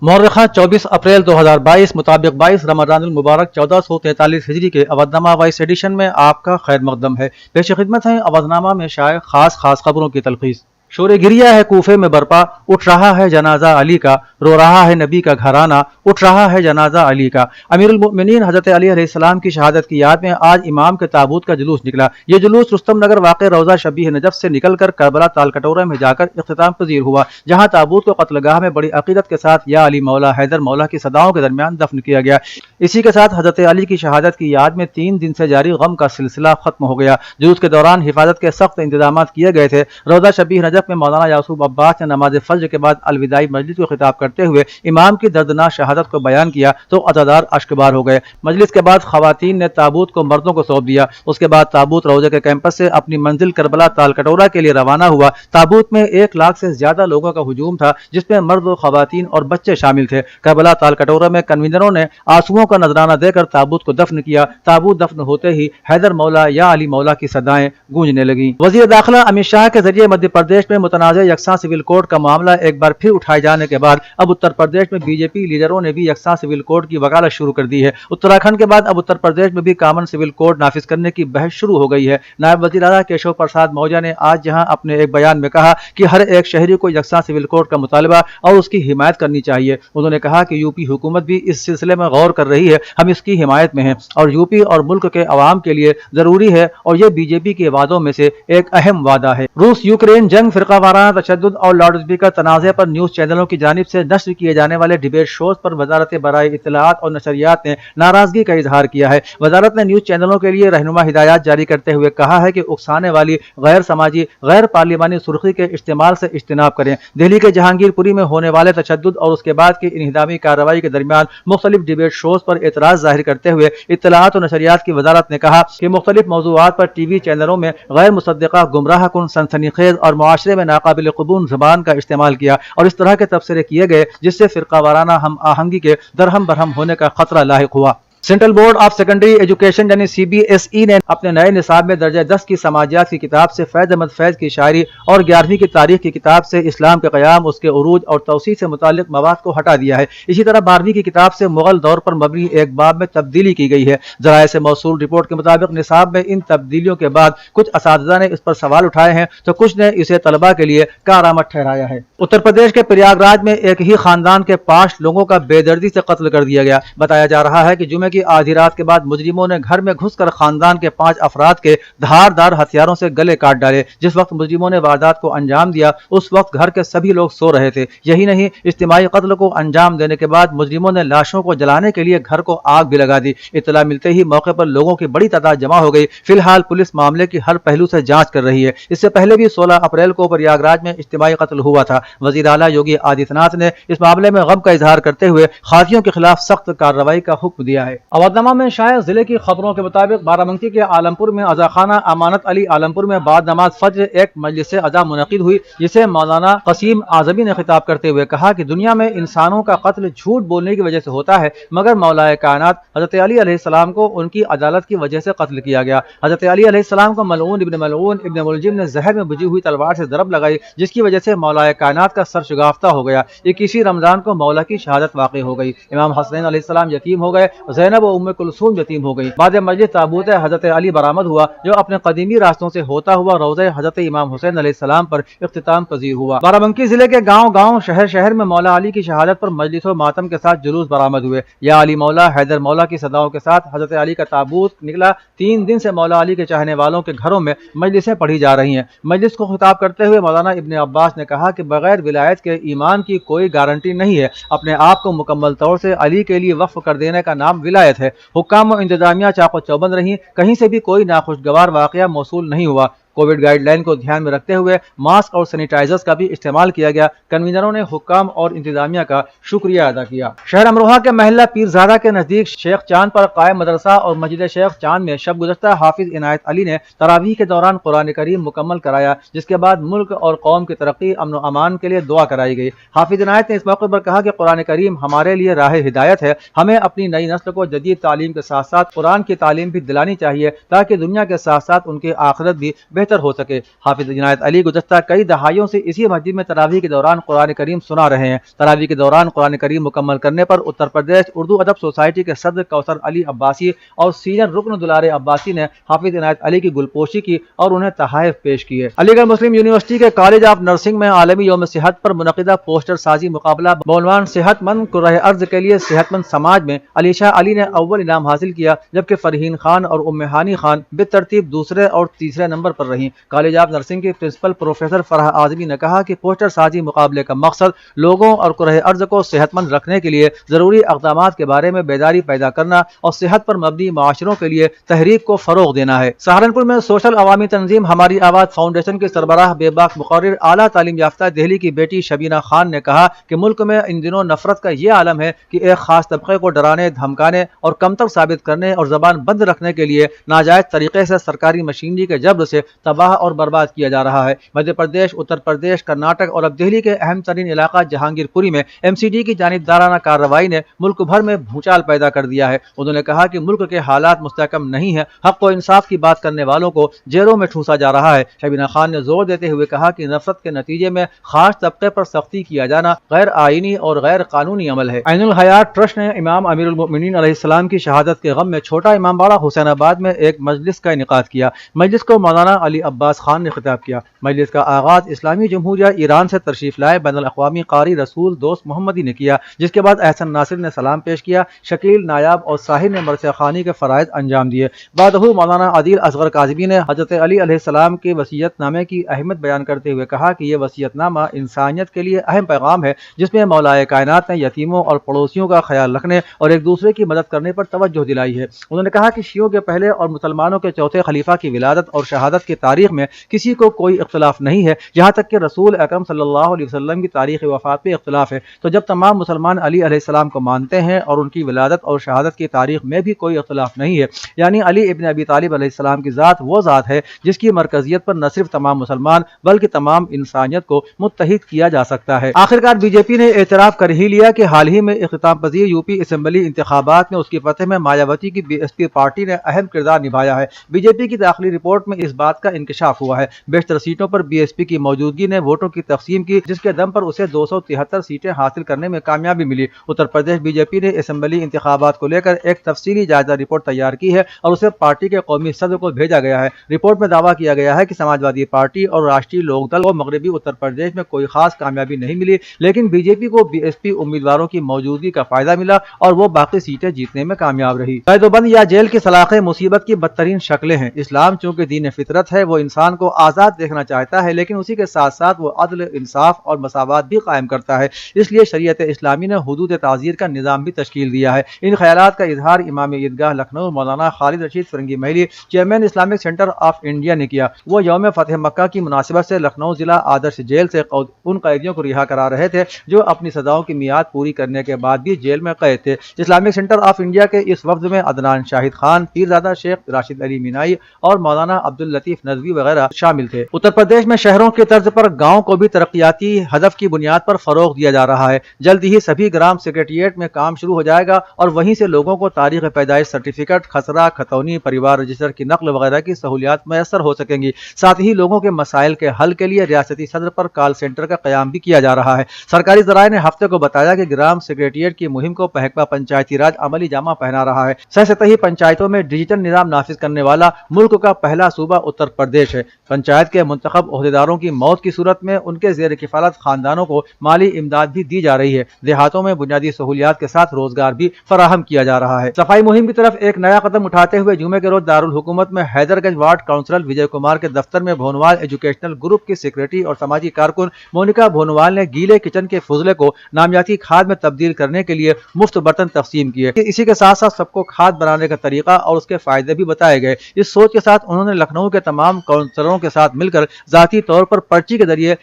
मौरखा 24 अप्रैल 2022 मुताबिक 22 रमज़ान मुबारक 1443 हिजरी के Avadhnama vice addition में आपका खैर मकदम है। पेश खिदमत है अवधनामा में शाये खास खबरों की तलखीस। शोरे गिरिया है कूफे में बरपा, उठ रहा है जनाजा अली का, रो रहा है नबी का घराना, उठ रहा है जनाजा अली का। अमीरुल मोमिनीन हजरत अली अलैहिस्सलाम की शहादत की याद में आज इमाम के ताबूत का जुलूस निकला। ये जुलूस रुस्तम नगर वाक़े रोज़ा शबीह नजफ से निकलकर करबला तालकटोरा में जाकर इख्तिताम पजीर हुआ, जहाँ ताबूत को कत्लगाह में बड़ी अकीदत के साथ या अली मौला हैदर मौला की सदाओं के दरमियान दफन किया गया। इसी के साथ हजरत अली की शहादत की याद में 3 दिन से जारी गम का सिलसिला खत्म हो गया। जुलूस के दौरान हिफाजत के सख्त इंतजाम किए गए थे। रोज़ा शबीह नजफ में मौलाना यासूब अब्बास ने नमाज फज्र के बाद अलविदाई मजलिस को खिताब करते हुए इमाम की दर्दनाक शहादत को बयान किया तो अज़ादार अश्कबार हो गए। मजलिस के बाद खवातीन ने ताबूत को मर्दों को सौंप दिया। उसके बाद ताबूत रोजे के कैंपस से अपनी मंजिल करबला तालकटोरा के लिए रवाना हुआ। ताबूत में 1 लाख से ज्यादा लोगों का हुजूम था, जिसमें मर्द, खवातीन और बच्चे शामिल थे। करबला तालकटोरा में कन्वीनरों ने आंसुओं का नजराना देकर ताबूत को दफन किया। ताबूत दफन होते ही हैदर मौला या अली मौला की सदाएं गूंजने लगी। वजीर दाखिला अमित शाह के जरिए मध्य प्रदेश में मुतनाज़ यकसा सिविल कोड का मामला एक बार फिर उठाए जाने के बाद अब उत्तर प्रदेश में बीजेपी लीडरों ने भी यकसा सिविल कोड की वकालत शुरू कर दी है। उत्तराखंड के बाद अब उत्तर प्रदेश में भी कॉमन सिविल कोड नाफिज करने की बहस शुरू हो गई है। नायब वज़ीर आला केशव प्रसाद मौर्य ने आज जहां अपने एक बयान में कहा कि हर एक शहरी को यकसा सिविल कोड का मुतालबा और उसकी हिमायत करनी चाहिए। उन्होंने कहा कि यूपी हुकूमत भी इस सिलसिले में गौर कर रही है, हम इसकी हिमायत में हैं और यूपी और मुल्क के अवाम के लिए जरूरी है और ये बीजेपी के वादों में से एक अहम वादा है। रूस यूक्रेन जंग, फिरकावाराना तशद्दुद और लाउड स्पीकर तनाज़े पर न्यूज चैनलों की जानिब से नश्र किए जाने वाले डिबेट शोज पर वजारत बराए इत्तलाआत और नशरियात ने नाराजगी का इजहार किया है। वजारत ने न्यूज चैनलों के लिए रहनुमा हिदायत जारी करते हुए कहा है कि उकसाने वाली गैर समाजी, गैर पार्लिमानी सुर्खी के इस्तेमाल से इज्तनाब करें। दिल्ली के जहांगीरपुरी में होने वाले तशद्दुद और उसके बाद की इन्हिदामी कार्रवाई के दरमियान मुख्तलिफ डिबेट शोज पर एतराज जाहिर करते हुए इत्तलाआत और नशरियात की वजारत ने कहा कि मुख्तलिफ मौज़ूआत पर टीवी चैनलों में गैर मुसद्दिक़ा, गुमराह कुन, सनसनीखेज और मुआशरे में नाकाबिल क़बूल ज़बान का इस्तेमाल किया और इस तरह के तबसरे किए गए जिससे फिरकावाराना हम आहंगी के दरहम बरहम होने का खतरा लाहिक हुआ। Central board of secondary education यानी CBSE ने अपने नए निसाब में दर्जा 10 की समाजियात की किताब से फैज़ अहमद फैज़ की शायरी और 11वीं की तारीख की किताब से इस्लाम के क़याम, उसके उरूज और तौसी से मुताल्लिक़ मवाद को हटा दिया है। इसी तरह 12वीं की किताब से मुग़ल दौर पर मबनी एक बाब में तब्दीली की गई है। ज़राए से मौसूल रिपोर्ट के मुताबिक निसाब में इन तब्दीलियों के बाद कुछ असातिज़ा ने इस पर सवाल उठाए हैं तो कुछ ने इसे तलबा के लिए कारआमद ठहराया है। उत्तर प्रदेश के प्रयागराज में एक ही खानदान के 5 लोगों का बेदर्दी से कत्ल कर दिया गया। बताया जा रहा है कि जुमे की आधी रात के बाद मुजरिमों ने घर में घुसकर खानदान के 5 अफराद के धारदार हथियारों से गले काट डाले। जिस वक्त मुजरिमों ने वारदात को अंजाम दिया उस वक्त घर के सभी लोग सो रहे थे। यही नहीं, इज्तिमाई कत्ल को अंजाम देने के बाद मुजरिमों ने लाशों को जलाने के लिए घर को आग भी लगा दी। इत्तला मिलते ही मौके पर लोगों की बड़ी तादाद जमा हो गई। फिलहाल पुलिस मामले की हर पहलू से जांच कर रही है। इससे पहले भी 16 अप्रैल को प्रयागराज में इज्तिमाई कत्ल हुआ था। वज़ीर आला योगी आदित्यनाथ ने इस मामले में गम का इजहार करते हुए खातियों के खिलाफ सख्त कार्रवाई का हुक्म दिया है। अवधनामा में शायद जिले की खबरों के मुताबिक बाराबंकी के आलमपुर में अज़ाखाना अमानत अली आलमपुर में बाद नमाज फज्र एक मजलिस अज़ा मुनक़िद हुई, जिसे मौलाना क़सीम आज़मी ने खिताब करते हुए कहा कि दुनिया में इंसानों का कत्ल झूठ बोलने की वजह से होता है, मगर मौलाए कायनात हज़रत अली अलैहिस्सलाम को उनकी अदालत की वजह से कत्ल किया गया। हज़रत अली अलैहिस्सलाम को मलऊन इब्न मुलजिम ने जहर में बुझी हुई तलवार से ज़रब लगाई, जिसकी वजह से मौलाए कायनात का सर शुगाफ्ता हो गया। 21 रमज़ान को मौला की शहादत वाक़ई हो गई। इमाम हसनैन अलैहिस्सलाम यतीम हो गए, ज़ैनब व उम्मे कुलसूम यतीम हो गई। बाद मजलिस ताबूत हज़रत अली बरामद हुआ, जो अपने कदीमी रास्तों से होता हुआ रोज़े हज़रत इमाम हुसैन अलैहिस्सलाम पर इख्तिताम पजीर हुआ। बाराबंकी जिले के गाँव शहर में मौला अली की शहादत पर मजलिस व मातम के साथ जुलूस बरामद हुए। या अली मौला हैदर मौला की सदाओं के साथ हज़रत अली का ताबूत निकला। 3 दिन से मौला अली के चाहने वालों के घरों में मजलिसें पढ़ी जा रही हैं। मजलिस को खिताब करते हुए मौलाना इब्न अब्बास ने कहा कि बगैर विलायत के ईमान की कोई गारंटी नहीं है। अपने आप को मुकम्मल तौर से अली के लिए वक्फ कर देने का नाम विलायत है। हुक्काम व इंतजामिया चाको चौबंद रही, कहीं से भी कोई नाखुशगवार वाकया मौसूल नहीं हुआ। कोविड गाइडलाइन को ध्यान में रखते हुए मास्क और सैनिटाइजर्स का भी इस्तेमाल किया गया। कन्वीनरों ने हुक्काम और इंतजामिया का शुक्रिया अदा किया। शहर अमरोहा के महल्ला पीरजादा के नजदीक शेख चांद पर कायम मदरसा और मस्जिद शेख चांद में शब गुज़श्ता हाफिज इनायत अली ने तरावीह के दौरान कुरान करीम मुकम्मल कराया, जिसके बाद मुल्क और कौम की तरक्की, अमन व अमान के लिए दुआ कराई गई। हाफिज इनायत ने इस मौके पर कहा कि कुरान करीम हमारे लिए राह हिदायत है। हमें अपनी नई नस्ल को जदीद तालीम के साथ साथ कुरान की तालीम भी दिलानी चाहिए, ताकि दुनिया के साथ साथ उनकी आखिरत भी بہتر ہو سکے۔ حافظ عنایت علی گزشتہ کئی دہائیوں سے اسی مسجد میں تراویح کے دوران قرآن کریم سنا رہے ہیں۔ تراویح کے دوران قرآن کریم مکمل کرنے پر اتر پردیش اردو ادب سوسائٹی کے صدر کوثر علی عباسی اور سینئر رکن دلارے عباسی نے حافظ عنایت علی کی گلپوشی کی اور انہیں تحائف پیش کیے۔ علی گڑھ مسلم یونیورسٹی کے کالج آف نرسنگ میں عالمی یوم صحت پر منعقدہ پوسٹر سازی مقابلہ بعنوان صحت مند کرۂ ارض کے لیے صحت مند سماج میں علیشہ علی نے اول انعام حاصل کیا، جبکہ فرحین خان اور ام ہانی خان بالترتیب دوسرے اور تیسرے نمبر پر رہیں۔ کالج آف نرسنگ کے پرنسپل پروفیسر فرح اعظمی نے کہا کہ پوسٹر سازی مقابلے کا مقصد لوگوں اور کرۂ ارض کو صحت مند رکھنے کے لیے ضروری اقدامات کے بارے میں بیداری پیدا کرنا اور صحت پر مبنی معاشروں کے لیے تحریک کو فروغ دینا ہے۔ سہارنپور میں سوشل عوامی تنظیم ہماری آواز فاؤنڈیشن کے سربراہ بے باک مقرر اعلیٰ تعلیم یافتہ دہلی کی بیٹی شبینہ خان نے کہا کہ ملک میں ان دنوں نفرت کا یہ عالم ہے کہ ایک خاص طبقے کو ڈرانے، دھمکانے اور کمتر ثابت کرنے اور زبان بند رکھنے کے لیے ناجائز طریقے سے سرکاری مشینری کے جبر سے تباہ اور برباد کیا جا رہا ہے۔ مدھیہ پردیش، اتر پردیش، کرناٹک اور اب دہلی کے اہم ترین علاقہ جہانگیر پوری میں ایم سی ڈی کی جانبدارانہ کارروائی نے ملک بھر میں بھونچال پیدا کر دیا ہے۔ انہوں نے کہا کہ ملک کے حالات مستحکم نہیں ہیں، حق و انصاف کی بات کرنے والوں کو جیلوں میں ٹھونسا جا رہا ہے۔ شبینہ خان نے زور دیتے ہوئے کہا کہ نفرت کے نتیجے میں خاص طبقے پر سختی کیا جانا غیر آئینی اور غیر قانونی عمل ہے۔ عین الحیات ٹرسٹ نے امام امیر المؤمنین علیہ السلام کی شہادت کے غم میں چھوٹا امام باڑہ حسین آباد میں ایک مجلس کا انعقاد کیا۔ مجلس کو مولانا علی عباس خان نے خطاب کیا۔ مجلس کا آغاز اسلامی جمہوریہ ایران سے تشریف لائے بین الاقوامی قاری رسول دوست محمدی نے کیا، جس کے بعد احسن ناصر نے سلام پیش کیا، شکیل نایاب اور ساحر نے مرثیہ خوانی کے فرائض انجام دیے۔ بعدہ مولانا عادل اصغر کاظمی نے حضرت علی علیہ السلام کے وصیت نامے کی اہمیت بیان کرتے ہوئے کہا کہ یہ وصیت نامہ انسانیت کے لیے اہم پیغام ہے، جس میں مولا کائنات نے یتیموں اور پڑوسیوں کا خیال رکھنے اور ایک دوسرے کی مدد کرنے پر توجہ دلائی ہے۔ انہوں نے کہا کہ شیعوں کے پہلے اور مسلمانوں کے چوتھے خلیفہ کی ولادت اور شہادت کی تاریخ میں کسی کو کوئی اختلاف نہیں ہے، یہاں تک کہ رسول اکرم صلی اللہ علیہ وسلم کی تاریخ وفات پہ اختلاف ہے۔ تو جب تمام مسلمان علی علیہ السلام کو مانتے ہیں اور ان کی ولادت اور شہادت کی تاریخ میں بھی کوئی اختلاف نہیں ہے، یعنی علی ابن ابی طالب علیہ السلام کی ذات وہ ذات ہے جس کی مرکزیت پر نہ صرف تمام مسلمان بلکہ تمام انسانیت کو متحد کیا جا سکتا ہے۔ آخرکار بی جے پی نے اعتراف کر ہی لیا کہ حال ہی میں اختتام پذیر یو پی اسمبلی انتخابات میں اس کی فتح میں مایاوتی کی بی ایس پی پارٹی نے اہم کردار نبھایا ہے۔ بی جے پی کی داخلی رپورٹ میں اس بات کا انکشاف ہوا ہے۔ بیشتر سیٹوں پر بی ایس پی کی موجودگی نے ووٹوں کی تقسیم کی، جس کے دم پر اسے 273 سیٹیں حاصل کرنے میں کامیابی ملی۔ اتر پردیش بی جے پی نے اسمبلی انتخابات کو لے کر ایک تفصیلی جائزہ رپورٹ تیار کی ہے اور اسے پارٹی کے قومی صدر کو بھیجا گیا ہے۔ رپورٹ میں دعویٰ کیا گیا ہے کہ سماجوادی پارٹی اور راشٹریہ لوک دل کو مغربی اتر پردیش میں کوئی خاص کامیابی نہیں ملی، لیکن بی جے پی کو بی ایس پی امیدواروں کی موجودگی کا فائدہ ملا اور وہ باقی سیٹیں جیتنے میں کامیاب رہی۔ قید و بند یا جیل کی سلاخیں مصیبت کی بدترین شکلیں ہیں۔ اسلام چونکہ دین فطرت ہے، وہ انسان کو آزاد دیکھنا چاہتا ہے، لیکن اسی کے ساتھ ساتھ وہ عدل، انصاف اور مساوات بھی قائم کرتا ہے۔ اس لیے شریعت اسلامی نے حدود تعزیر کا نظام بھی تشکیل دیا ہے۔ ان خیالات کا اظہار امام عیدگاہ لکھنؤ مولانا Khalid Rashid Firangi Mahali, chairman Islamic Centre of India نے کیا۔ وہ یوم فتح مکہ کی مناسبت سے لکھنؤ ضلع آدرش جیل سے ان قیدیوں کو رہا کرا رہے تھے جو اپنی سزاؤں کی میعاد پوری کرنے کے بعد بھی جیل میں قید تھے۔ اسلامک سینٹر آف انڈیا کے اس وفد میں عدنان شاہد خان، پیرزادہ شیخ راشد علی مینائی اور مولانا عبداللطیف ندوی وغیرہ شامل تھے۔ اتر پردیش میں شہروں کی طرز پر گاؤں کو بھی ترقیاتی ہدف کی بنیاد پر فروغ دیا جا رہا ہے۔ جلد ہی سبھی گرام سیکریٹریٹ میں کام شروع ہو جائے گا اور وہیں سے لوگوں کو تاریخ پیدائش سرٹیفکیٹ، خسرہ، کھتونی، پریوار رجسٹر کی نقل وغیرہ کی سہولیات میسر ہو سکیں گی۔ ساتھ ہی لوگوں کے مسائل کے حل کے لیے ریاستی صدر پر کال سینٹر کا قیام بھی کیا جا رہا ہے۔ سرکاری ذرائع نے ہفتے کو بتایا کہ گرام سیکریٹریٹ کی مہم کو محکمہ پنچایتی راج عملی جامہ پہنا رہا ہے۔ سطحی پنچایتوں میں ڈیجیٹل نظام نافذ کرنے والا ملک کا پہلا صوبہ اتر پردیش ہے۔ پنچایت کے منتخب عہدیداروں کی موت کی صورت میں ان کے زیر کفالت خاندانوں کو مالی امداد بھی دی جا رہی ہے۔ دیہاتوں میں بنیادی سہولیات کے ساتھ روزگار بھی فراہم کیا جا رہا ہے۔ صفائی مہم کی طرف ایک نیا قدم اٹھاتے ہوئے جمعے کے روز دارالحکومت میں حیدر گنج وارڈ کونسلر وجے کمار کے دفتر میں بھونوال ایجوکیشنل گروپ کی سیکریٹری اور سماجی کارکن مونیکا بھونوال نے گیلے کچن کے فضلے کو نامیاتی کھاد میں تبدیل کرنے کے لیے مفت برتن تقسیم کیے۔ اسی کے ساتھ ساتھ سب کو کھاد بنانے کا طریقہ اور اس کے فائدے بھی بتائے گئے۔ اس سوچ کے ساتھ انہوں نے لکھنؤ کے تمام کونسلروں کے ساتھ مل کر ذاتی طور پر پرچی کے ذریعے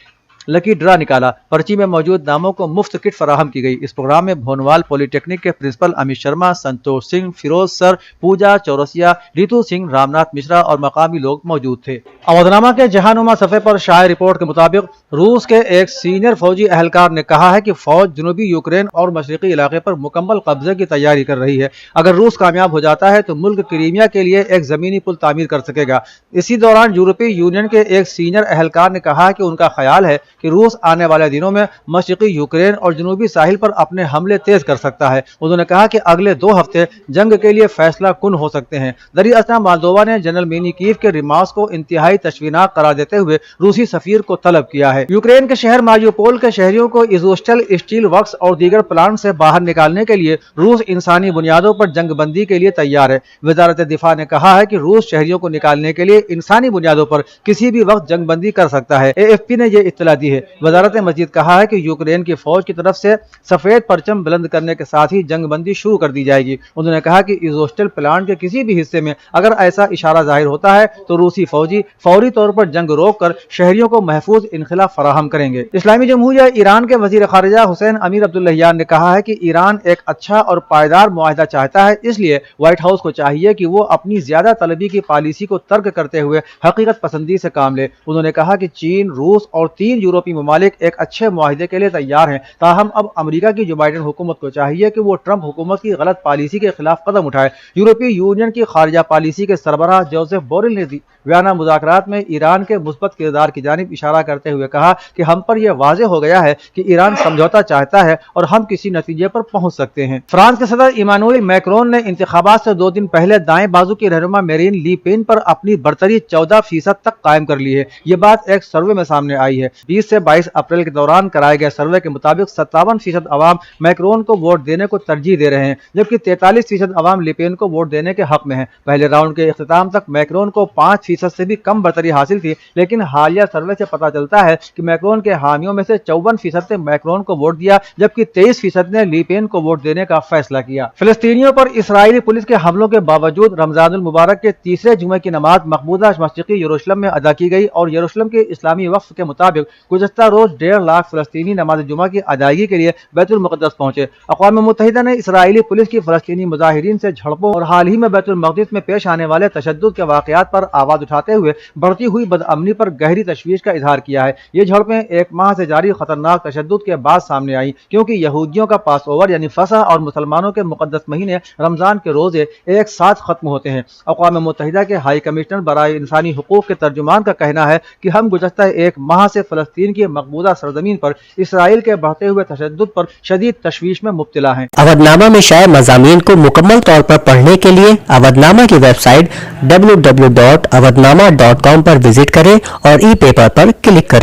लकी ड्रा निकाला। पर्ची में मौजूद नामों को मुफ्त किट फराहम की गई। इस प्रोग्राम में भोनवाल पॉलिटेक्निक के प्रिंसिपल अमित शर्मा, संतोष सिंह, फिरोज सर, पूजा चौरसिया, रितु सिंह, रामनाथ मिश्रा और मकामी लोग मौजूद थे। अवधनामा के जहानुमा सफ़े पर शाये रिपोर्ट के मुताबिक रूस के एक सीनियर फौजी अहलकार ने कहा है कि फौज जनूबी यूक्रेन और मशरकी इलाके पर मुकम्मल कब्जे की तैयारी कर रही है। अगर रूस कामयाब हो जाता है तो मुल्क क्रीमिया के लिए एक जमीनी पुल तामीर कर सकेगा। इसी दौरान यूरोपीय यूनियन के एक सीनियर अहलकार ने कहा कि उनका ख्याल है कि रूस आने वाले दिनों में मशरकी यूक्रेन और जनूबी साहिल पर अपने हमले तेज कर सकता है। उन्होंने कहा कि अगले 2 हफ्ते जंग के लिए फैसला कुन हो सकते हैं। दरअसल मोल्दोवा ने जनरल मिनीकीव के रिमार्क्स को इंतहाई तशवीनाक करार देते हुए रूसी सफीर को तलब किया है। यूक्रेन के शहर मारियोपोल के शहरियों को इजोस्टल स्टील वर्क्स और दीगर प्लांट से बाहर निकालने के लिए रूस इंसानी बुनियादों पर जंगबंदी के लिए तैयार है। वजारत दिफा ने कहा है कि रूस शहरियों को निकालने के लिए इंसानी बुनियादों पर किसी भी वक्त जंगबंदी कर सकता है। AFP ने यह इत्तला दी है। वजारत मजीद कहा है कि यूक्रेन की फौज की तरफ से सफेद परचम बुलंद करने के साथ ही जंगबंदी शुरू कर दी जाएगी। उन्होंने कहा कि इजोस्टल प्लांट के किसी भी हिस्से में अगर ऐसा इशारा जाहिर होता है तो रूसी फौजी फौरी तौर पर जंग रोक कर शहरियों को महफूज इनखिला फराहम करेंगे। इस्लामी जमहूरिया ईरान के वजीर खारिजा हुसैन अमीर अब्दुल्लाहियान ने कहा है कि ईरान एक अच्छा और पायदार मुआहिदा चाहता है, इसलिए व्हाइट हाउस को चाहिए कि वो अपनी ज्यादा तलबी की पॉलिसी को तर्क करते हुए हकीकत पसंदी से काम ले। उन्होंने कहा कि चीन, रूस और 3 यूरोपीय ममालिक एक अच्छे मुआहिदे के लिए तैयार हैं। ताहम अब अमेरिका की जो बाइडेन हुकूमत को चाहिए कि वो ट्रंप हुकूमत की गलत पॉलिसी के खिलाफ कदम उठाए। यूरोपीय यूनियन की खारिजा पॉलिसी के सरबराह जोसेफ बोरेल ने बयाना मुज़ाकरात में ईरान के मुस्बत किरदार की जानिब इशारा करते हुए कहा कि हम पर यह वाज़ेह हो गया है कि ईरान समझौता चाहता है और हम किसी नतीजे पर पहुंच सकते हैं। फ्रांस के सदर इमानुएल मैक्रोन ने इंतखाबात से 2 दिन पहले दाएं बाजू की रहनुमा मेरीन ली पेन पर अपनी बरतरी 14% तक कायम कर ली है। ये बात एक सर्वे में सामने आई है। 20 से 22 अप्रैल के दौरान कराए गए सर्वे के मुताबिक 57% अवाम मैक्रोन को वोट देने को तरजीह दे रहे हैं, जबकि 43% अवाम लिपेन को वोट देने के हक में है। पहले राउंड के इख्तिताम तक मैक्रोन को 5% से भी कम बरतरी हासिल थी, लेकिन हालिया सर्वे से पता चलता है कि मैक्रोन के हामियों में से 54% ने मैक्रोन को वोट दिया, जबकि 23% ने लीपेन को वोट देने का फैसला किया। फिलिस्तीनियों पर इसराइली पुलिस के हमलों के बावजूद रमजानुल मुबारक के तीसरे जुमे की नमाज मकबूजा मशरिकी यरूशलेम में अदा की गई और यरूशलेम के इस्लामी वक्फ के मुताबिक गुज़श्ता रोज 1.5 लाख फिलिस्तीनी नमाज जुमा की अदायगी के लिए बैतुल मुक़द्दस पहुंचे। अक़वाम मुत्तहिदा ने इसराइली पुलिस की फिलिस्तीनी मुजाहिरीन से झड़पों और हाल ही में बैतुल मक़दिस में पेश आने वाले तशद्दुद के वाक़यात पर आवाज़ उठाते हुए बढ़ती हुई बदअमनी पर गहरी तशवीश का इजहार किया है। ये झड़पें 1 माह से जारी खतरनाक तशद्दुद के बाद सामने आई, क्योंकि यहूदियों का पास ओवर यानी फसह और मुसलमानों के मुक़द्दस महीने रमजान के रोजे एक साथ खत्म होते हैं। अक़वाम मुत्तहिदा के हाई कमिश्नर बराए इंसानी हुकूक के तर्जुमान का कहना है कि हम गुज़श्ता 1 माह से फ़लस्तीन की मकबूजा सरजमीन पर इसराइल के बढ़ते हुए तशद्दुद पर शदीद तशवीश में मुब्तला हैं। अवधनामा में शाये मज़ामीन को मुकम्मल तौर पर पढ़ने के लिए अवधनामा की वेबसाइट www.awadhnama.com पर विजिट करें और ई पेपर पर क्लिक करें।